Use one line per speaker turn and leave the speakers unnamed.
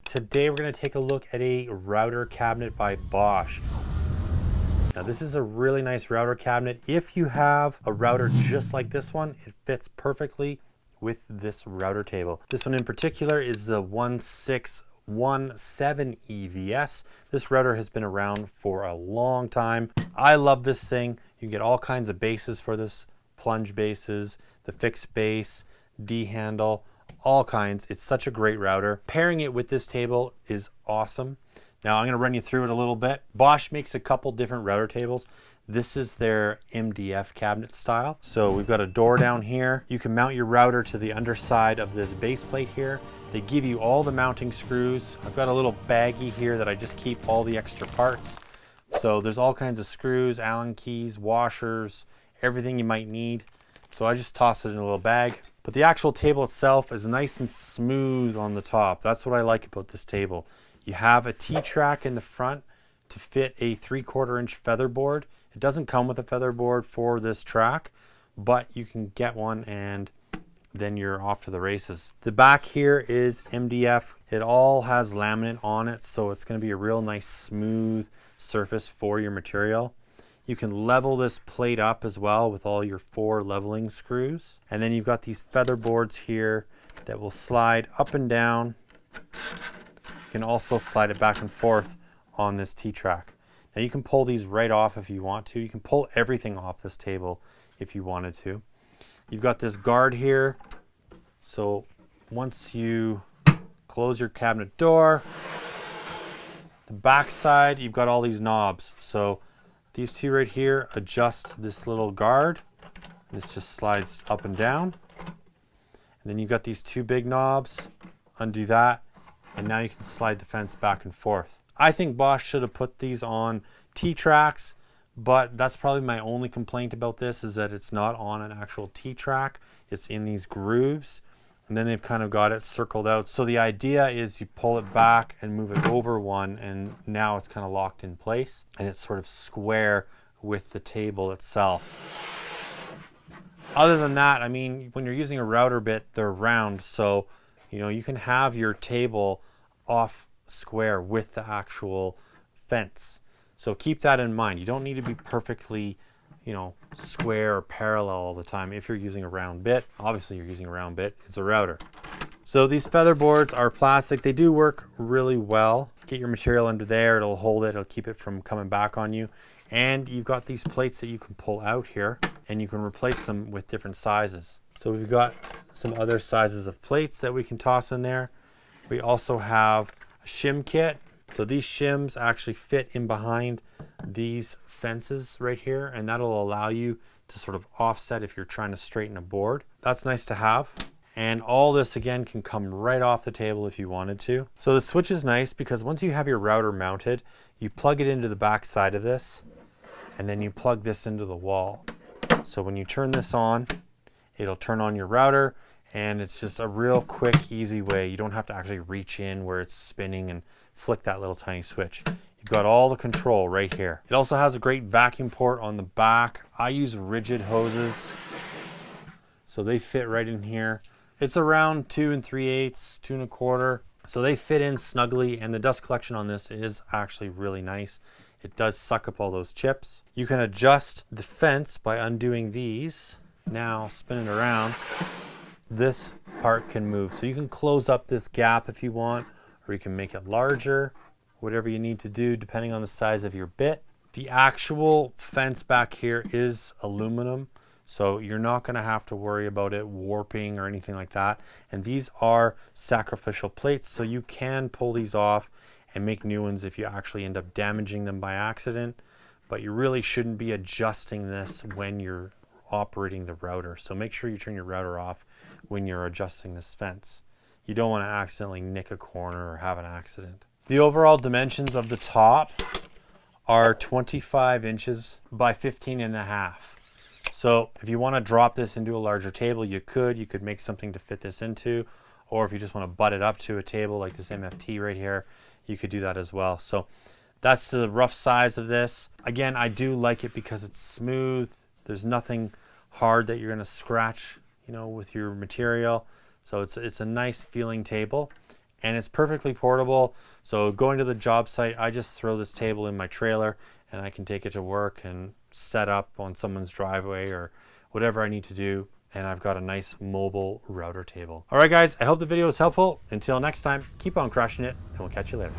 Today we're going to take a look at a router cabinet by BOSCH. Now this is a really nice router cabinet. If you have a router just like this one, it fits perfectly with this router table. This one in particular is the 1617 EVS. This router has been around for a long time. I love this thing. You can get all kinds of bases for this, plunge bases, the fixed base, D-handle, all kinds. It's such a great router. Pairing it with this table is awesome. Now I'm going to run you through it a little bit. BOSCH makes a couple different router tables. This is their MDF cabinet style. So we've got a door down here. You can mount your router to the underside of this base plate here. They give you all the mounting screws. I've got a little baggie here that I just keep all the extra parts. So there's all kinds of screws, Allen keys, washers, everything you might need. So I just toss it in a little bag. But the actual table itself is nice and smooth on the top. That's what I like about this table. You have a T-track in the front to fit a 3/4 inch feather board. It doesn't come with a feather board for this track, but you can get one and then you're off to the races. The back here is MDF. It all has laminate on it, so it's going to be a real nice smooth surface for your material. You can level this plate up as well with all your 4 leveling screws. And then you've got these feather boards here that will slide up and down. You can also slide it back and forth on this T-track. Now you can pull these right off if you want to. You can pull everything off this table if you wanted to. You've got this guard here. So once you close your cabinet door, the back side, you've got all these knobs. So these two right here adjust this little guard. This just slides up and down. And then you've got these 2 big knobs. Undo that. And now you can slide the fence back and forth. I think BOSCH should have put these on T-tracks, but that's probably my only complaint about this is that it's not on an actual T-track. It's in these grooves. And then they've kind of got it circled out. So the idea is you pull it back and move it over one, and now it's kind of locked in place and it's sort of square with the table itself. Other than that, I mean, when you're using a router bit, they're round. So, you know, you can have your table off square with the actual fence. So keep that in mind. You don't need to be perfectly, you know, square or parallel all the time. If you're using a round bit, obviously you're using a round bit, it's a router. So these feather boards are plastic. They do work really well. Get your material under there, it'll hold it, it'll keep it from coming back on you. And you've got these plates that you can pull out here and you can replace them with different sizes. So we've got some other sizes of plates that we can toss in there. We also have a shim kit. So these shims actually fit in behind these fences right here, and that'll allow you to sort of offset if you're trying to straighten a board. That's nice to have. And all this again can come right off the table if you wanted to. So the switch is nice because once you have your router mounted, you plug it into the back side of this, and then you plug this into the wall. So when you turn this on, it'll turn on your router, and it's just a real quick, easy way. You don't have to actually reach in where it's spinning and flick that little tiny switch. You've got all the control right here. It also has a great vacuum port on the back. I use rigid hoses, so they fit right in here. It's around 2 3/8, 2 1/4. So they fit in snugly, and the dust collection on this is actually really nice. It does suck up all those chips. You can adjust the fence by undoing these. Now spin it around. This part can move. So you can close up this gap if you want, or you can make it larger, whatever you need to do depending on the size of your bit. The actual fence back here is aluminum, so you're not going to have to worry about it warping or anything like that. And these are sacrificial plates, so you can pull these off and make new ones if you actually end up damaging them by accident. But you really shouldn't be adjusting this when you're operating the router. So make sure you turn your router off when you're adjusting this fence. You don't want to accidentally nick a corner or have an accident. The overall dimensions of the top are 25 inches by 15.5. So if you want to drop this into a larger table, you could make something to fit this into, or if you just want to butt it up to a table like this MFT right here, you could do that as well. So that's the rough size of this. Again, I do like it because it's smooth. There's nothing hard that you're going to scratch, you know, with your material. So it's a nice feeling table. and it's perfectly portable. So going to the job site, I just throw this table in my trailer and I can take it to work and set up on someone's driveway or whatever I need to do. And I've got a nice mobile router table. All right, guys, I hope the video was helpful. Until next time, keep on crushing it, and we'll catch you later.